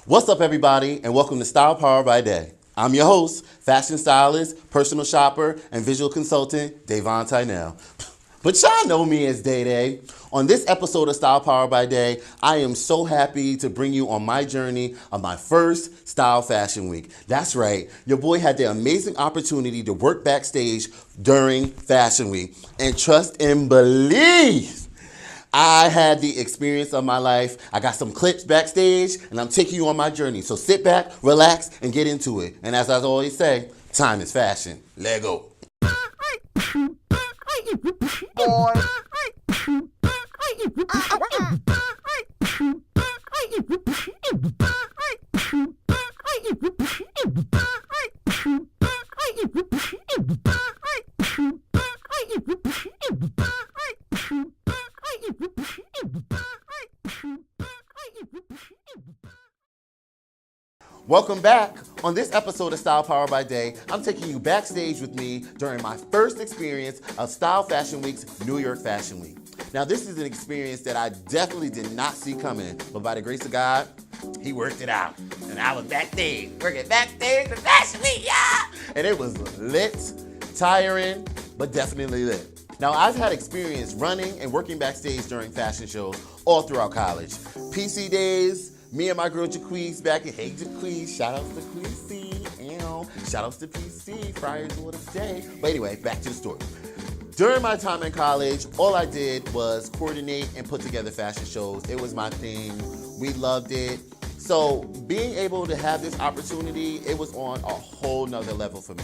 What's up, everybody, and welcome to Style Power by Day. I'm your host, fashion stylist, personal shopper, and visual consultant, Davon Tynell. But y'all know me as Day Day. On this episode of Style Power by Day, I am so happy to bring you on my journey of my first Style Fashion Week. That's right, your boy had the amazing opportunity to work backstage during Fashion Week. And trust and believe, I had the experience of my life. I got some clips backstage, and I'm taking you on my journey. So sit back, relax, and get into it. And as I always say, time is fashion. Let go. Welcome back. On this episode of Style Power by Day, I'm taking you backstage with me during my first experience of Style Fashion Week's New York Fashion Week. Now, this is an experience that I definitely did not see coming, but by the grace of God, he worked it out. And I was backstage, working backstage for Fashion Week, yeah! And it was lit, tiring, but definitely lit. Now, I've had experience running and working backstage during fashion shows all throughout college. PC days, me and my girl Jaquise back in, hey Jaquise, shout outs to Jaquise, shout outs to PC, Friars Order Day. But anyway, back to the story. During my time in college, all I did was coordinate and put together fashion shows. It was my thing. We loved it. So being able to have this opportunity, it was on a whole nother level for me.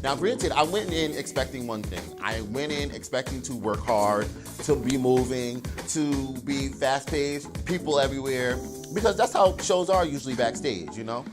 Now, granted, I went in expecting one thing. I went in expecting to work hard, to be moving, to be fast-paced, people everywhere, because that's how shows are usually backstage, you know?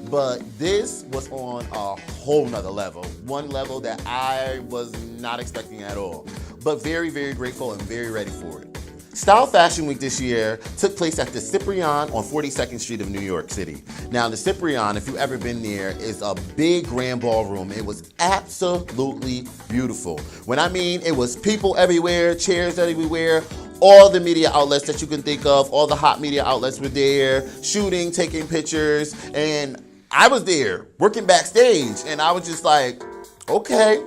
But this was on a whole nother level, one level that I was not expecting at all, but very, very grateful and very ready for it. Style Fashion Week this year took place at the Cyprian on 42nd Street of New York City. Now, the Cyprian, if you've ever been there, is a big grand ballroom. It was absolutely beautiful. When I mean it was people everywhere, chairs everywhere, all the media outlets that you can think of, all the hot media outlets were there, shooting, taking pictures, and I was there working backstage, and I was just like, okay,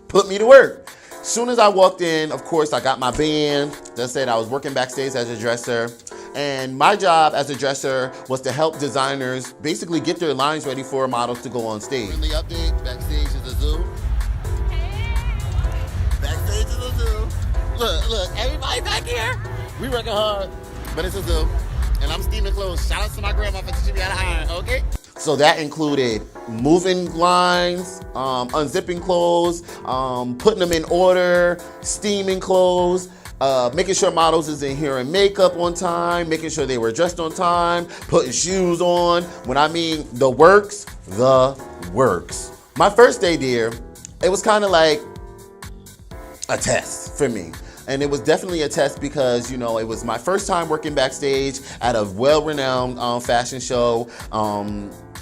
put me to work. Soon as I walked in, of course, I got my band. Just said I was working backstage as a dresser. And my job as a dresser was to help designers basically get their lines ready for models to go on stage. Friendly update, backstage is a zoo. Backstage is a zoo. Look, everybody back here. We working hard, but it's a zoo. And I'm steaming clothes. Shout out to my grandma for teaching me how to iron, okay? So that included moving lines, unzipping clothes, putting them in order, steaming clothes, making sure models is in hair and makeup on time, making sure they were dressed on time, putting shoes on. When I mean the works, the works. My first day there, it was kind of like a test for me. And it was definitely a test because, you know, it was my first time working backstage at a well-renowned fashion show.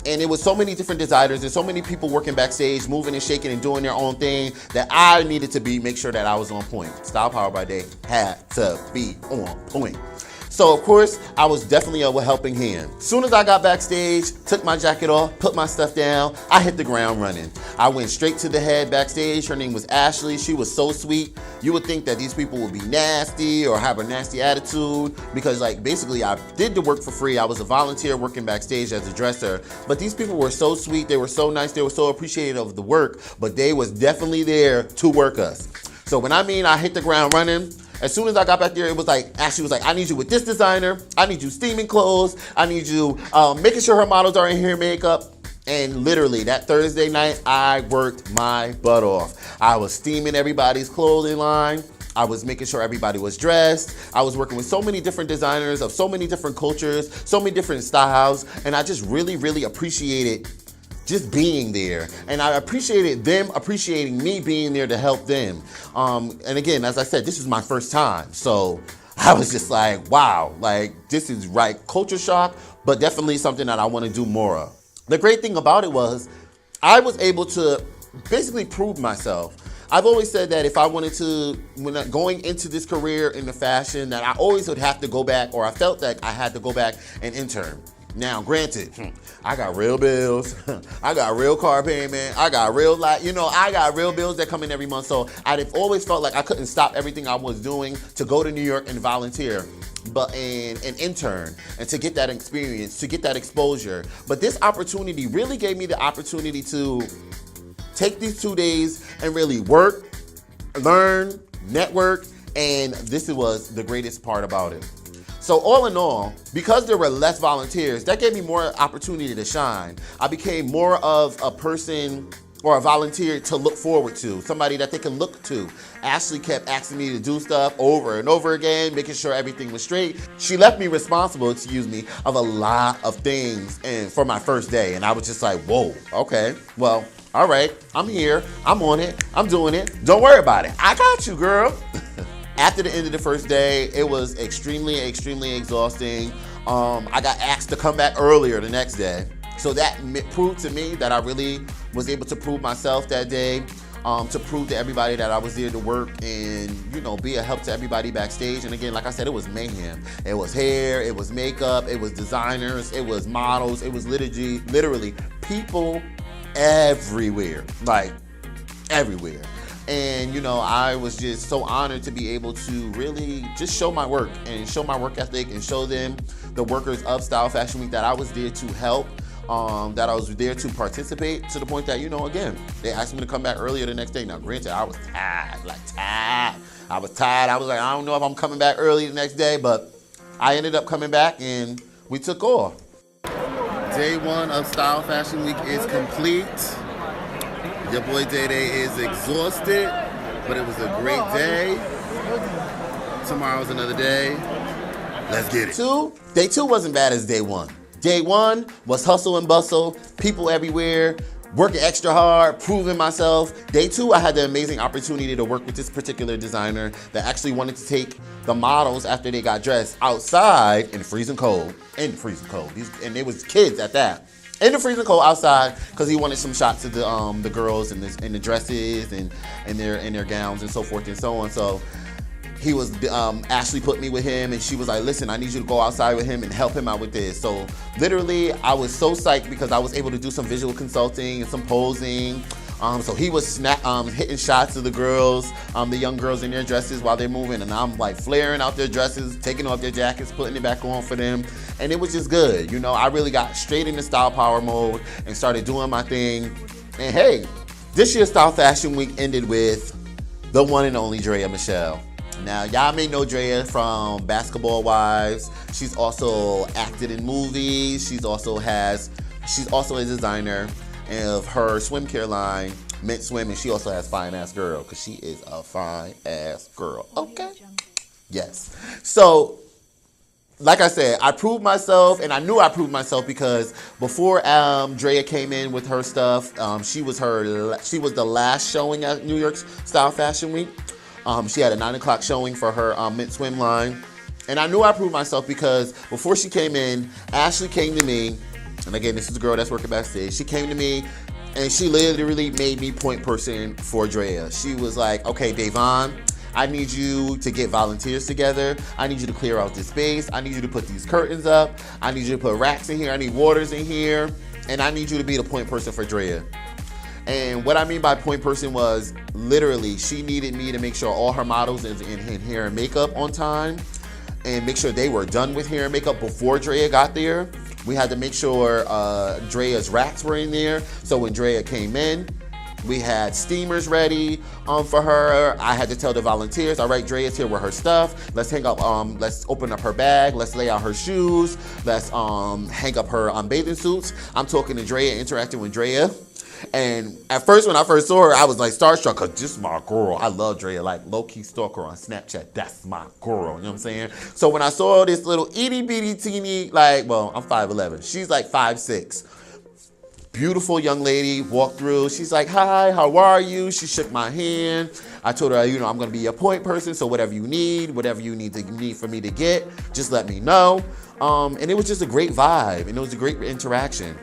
And it was so many different designers and so many people working backstage, moving and shaking and doing their own thing that I needed to make sure that I was on point. Style Power by Day had to be on point. So, of course, I was definitely a helping hand. Soon as I got backstage, took my jacket off, put my stuff down, I hit the ground running. I went straight to the head backstage. Her name was Ashley. She was so sweet. You would think that these people would be nasty or have a nasty attitude because, like, basically I did the work for free. I was a volunteer working backstage as a dresser. But these people were so sweet. They were so nice. They were so appreciative of the work. But they was definitely there to work us. So when I mean I hit the ground running, as soon as I got back there, it was like, Ashley was like, I need you with this designer. I need you steaming clothes. I need you making sure her models are in hair and makeup. And literally that Thursday night, I worked my butt off. I was steaming everybody's clothing line. I was making sure everybody was dressed. I was working with so many different designers of so many different cultures, so many different styles. And I just really, really appreciated just being there. And I appreciated them appreciating me being there to help them. And again, as I said, this is my first time. So I was just like, wow, like this is right culture shock, but definitely something that I want to do more of. The great thing about it was I was able to basically prove myself. I've always said that if I wanted to, when going into this career in the fashion, that I always would have to go back, or I felt like I had to go back and intern. Now, granted, I got real bills. I got real car payment. I got real, I got real bills that come in every month. So I've always felt like I couldn't stop everything I was doing to go to New York and volunteer, but an intern, and to get that experience, to get that exposure. But this opportunity really gave me the opportunity to take these 2 days and really work, learn, network, and this was the greatest part about it. So all in all, because there were less volunteers, that gave me more opportunity to shine. I became more of a person or a volunteer to look forward to, somebody that they can look to. Ashley kept asking me to do stuff over and over again, making sure everything was straight. She left me responsible, of a lot of things and for my first day. And I was just like, whoa, okay, well, all right, I'm here, I'm on it, I'm doing it. Don't worry about it. I got you, girl. After the end of the first day, it was extremely, extremely exhausting. I got asked to come back earlier the next day. So that proved to me that I really was able to prove myself that day, to prove to everybody that I was there to work and, be a help to everybody backstage. And again, like I said, it was mayhem. It was hair, it was makeup, it was designers, it was models, it was literally people everywhere, like everywhere. And, I was just so honored to be able to really just show my work and show my work ethic and show them, the workers of Style Fashion Week, that I was there to help, that I was there to participate, to the point that, again, they asked me to come back earlier the next day. Now, granted, I was tired, I was tired. I was like, I don't know if I'm coming back early the next day, but I ended up coming back and we took off. Day one of Style Fashion Week is complete. Your boy Day Day is exhausted, but it was a great day. Tomorrow's another day. Let's get it. Day two wasn't bad as day one. Day one was hustle and bustle, people everywhere, working extra hard, proving myself. Day two, I had the amazing opportunity to work with this particular designer that actually wanted to take the models after they got dressed outside in the freezing cold. And they was kids at that. In the freezing cold outside, because he wanted some shots of the girls and the dresses and their gowns and so forth and so on. So he was Ashley put me with him, and she was like, listen, I need you to go outside with him and help him out with this. So literally, I was so psyched because I was able to do some visual consulting and some posing. So he was hitting shots of the girls, the young girls in their dresses while they're moving, and I'm like flaring out their dresses, taking off their jackets, putting it back on for them, and it was just good. I really got straight into style power mode and started doing my thing. And hey, this year's Style Fashion Week ended with the one and only Drea Michelle. Now, y'all may know Drea from Basketball Wives. She's also acted in movies. She's also a designer of her swim care line, Mint Swim, and she also has Fine Ass Girl, because she is a fine ass girl. Okay? Yes. So, like I said, I proved myself, and I knew I proved myself because before Drea came in with her stuff, she was the last showing at New York's Style Fashion Week. She had a 9 o'clock showing for her Mint Swim line. And I knew I proved myself because before she came in, Ashley came to me. And again, this is the girl that's working backstage. She came to me and she literally made me point person for Drea. She was like, okay, Davon, I need you to get volunteers together. I need you to clear out this space. I need you to put these curtains up. I need you to put racks in here. I need waters in here. And I need you to be the point person for Drea. And what I mean by point person was literally she needed me to make sure all her models is in hair and makeup on time and make sure they were done with hair and makeup before Drea got there. We had to make sure Drea's racks were in there. So when Drea came in, we had steamers ready for her. I had to tell the volunteers, all right, Drea's here with her stuff. Let's hang up, let's open up her bag. Let's lay out her shoes. Let's hang up her bathing suits. I'm talking to Drea, interacting with Drea. And at first, when I first saw her, I was like starstruck because this is my girl. I love Drea, like low-key stalker on Snapchat. That's my girl, you know what I'm saying? So when I saw this little itty bitty teeny, I'm 5'11". She's like 5'6". Beautiful young lady walked through. She's like, hi, how are you? She shook my hand. I told her, I'm going to be your point person. So whatever you need for me to get, just let me know. And it was just a great vibe. And it was a great interaction.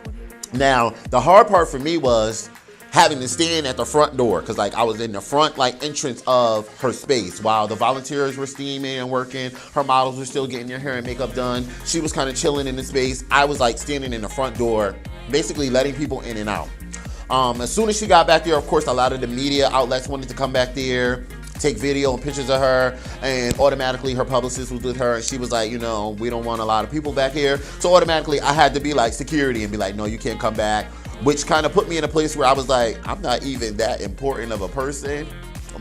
Now, the hard part for me was having to stand at the front door because like I was in the front like entrance of her space while the volunteers were steaming and working. Her models were still getting their hair and makeup done. She was kind of chilling in the space. I was like standing in the front door, basically letting people in and out. As soon as she got back there, of course, a lot of the media outlets wanted to come back there, take video and pictures of her, and automatically her publicist was with her, and she was like, you know, we don't want a lot of people back here. So automatically I had to be like security and be like, no, you can't come back, which kind of put me in a place where I was like, I'm not even that important of a person,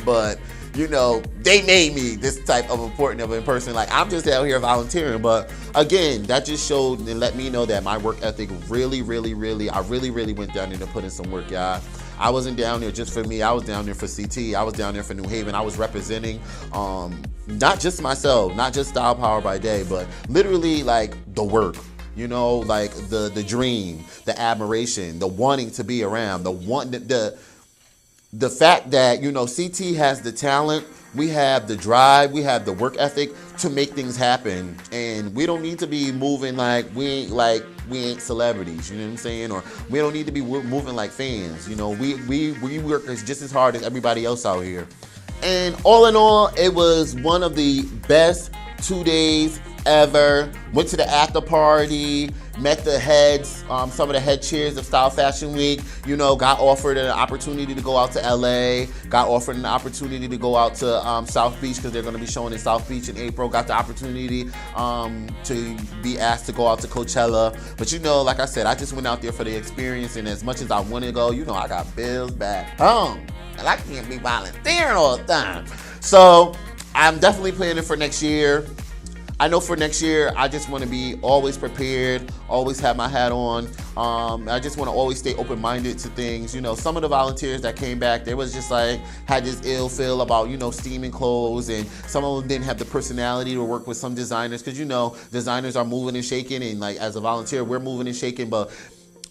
but you know, they made me this type of important of a person. Like, I'm just out here volunteering. But again, that just showed and let me know that my work ethic really went down there to put in some work, y'all. I wasn't down there just for me. I was down there for CT. I was down there for New Haven. I was representing not just myself, not just Style Power by Day, but literally like the work. You know, like the dream, the admiration, the wanting to be around, the fact that, you know, CT has the talent, we have the drive, we have the work ethic to make things happen, and we don't need to be moving like we ain't celebrities, you know what I'm saying? Or we don't need to be moving like fans, you know. We work just as hard as everybody else out here. And all in all, it was one of the best 2 days ever. Went to the after party, met the heads, some of the head chairs of Style Fashion Week. You know, got offered an opportunity to go out to LA, got offered an opportunity to go out to South Beach because they're going to be showing in South Beach in April. Got the opportunity to be asked to go out to Coachella. But you know, like I said, I just went out there for the experience, and as much as I want to go, you know, I got bills back home, and I can't be volunteering all the time. So I'm definitely planning for next year. I know for next year, I just want to be always prepared, always have my hat on. I just want to always stay open-minded to things. You know, some of the volunteers that came back, they was just like, had this ill feel about, you know, steaming clothes, and some of them didn't have the personality to work with some designers, because, you know, designers are moving and shaking, and like as a volunteer, we're moving and shaking, but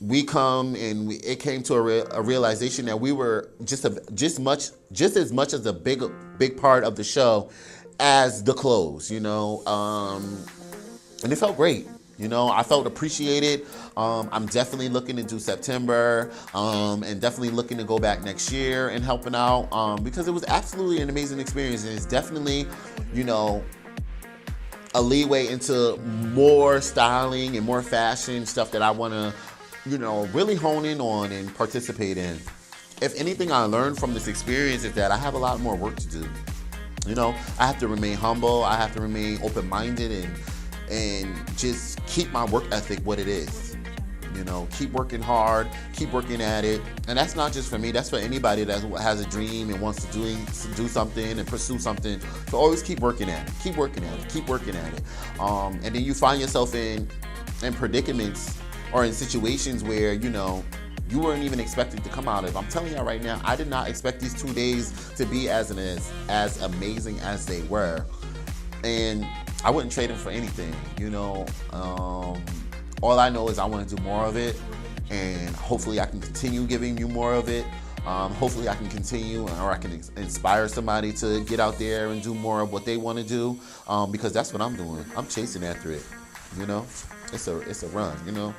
we come and it came to a realization that we were just as much as a big part of the show as the clothes, you know, and it felt great. You know, I felt appreciated. I'm definitely looking to do September, and definitely looking to go back next year and helping out, because it was absolutely an amazing experience, and it's definitely, you know, a leeway into more styling and more fashion stuff that I want to, you know, really hone in on and participate in. If anything I learned from this experience is that I have a lot more work to do. You know, I have to remain humble. I have to remain open-minded and just keep my work ethic what it is. You know, keep working hard, keep working at it. And that's not just for me. That's for anybody that has a dream and wants to do something and pursue something. So always keep working at it. Keep working at it. Keep working at it. And then you find yourself in predicaments or in situations where, you know, you weren't even expected to come out of. I'm telling you right now, I did not expect these 2 days to be as amazing as they were. And I wouldn't trade them for anything, you know. All I know is I want to do more of it, and hopefully I can continue giving you more of it. Hopefully I can continue, or I can inspire somebody to get out there and do more of what they want to do, because that's what I'm doing. I'm chasing after it, you know. It's a run, you know.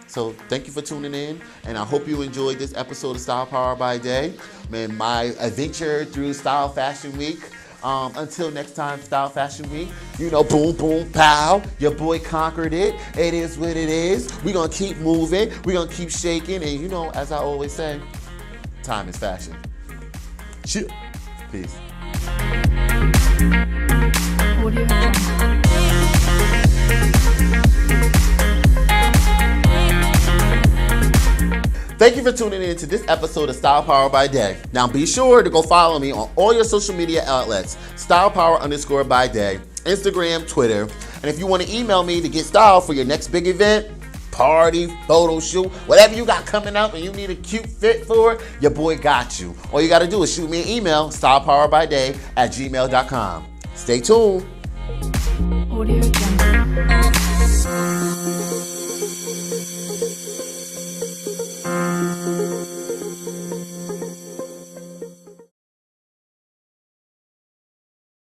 So thank you for tuning in, and I hope you enjoyed this episode of Style Power by Day, man, my adventure through Style Fashion Week. Until next time, Style Fashion Week, you know, boom, boom, pow, your boy conquered it. It is what it is. We're going to keep moving. We're going to keep shaking, and you know, as I always say, time is fashion. Chill. Peace. Thank you for tuning in to this episode of Style Power by Day. Now be sure to go follow me on all your social media outlets, stylepower_by Day, Instagram, Twitter. And if you want to email me to get style for your next big event, party, photo shoot, whatever you got coming up and you need a cute fit for, your boy got you. All you got to do is shoot me an email, stylepowerbyday@gmail.com. Stay tuned. Audio Jungle.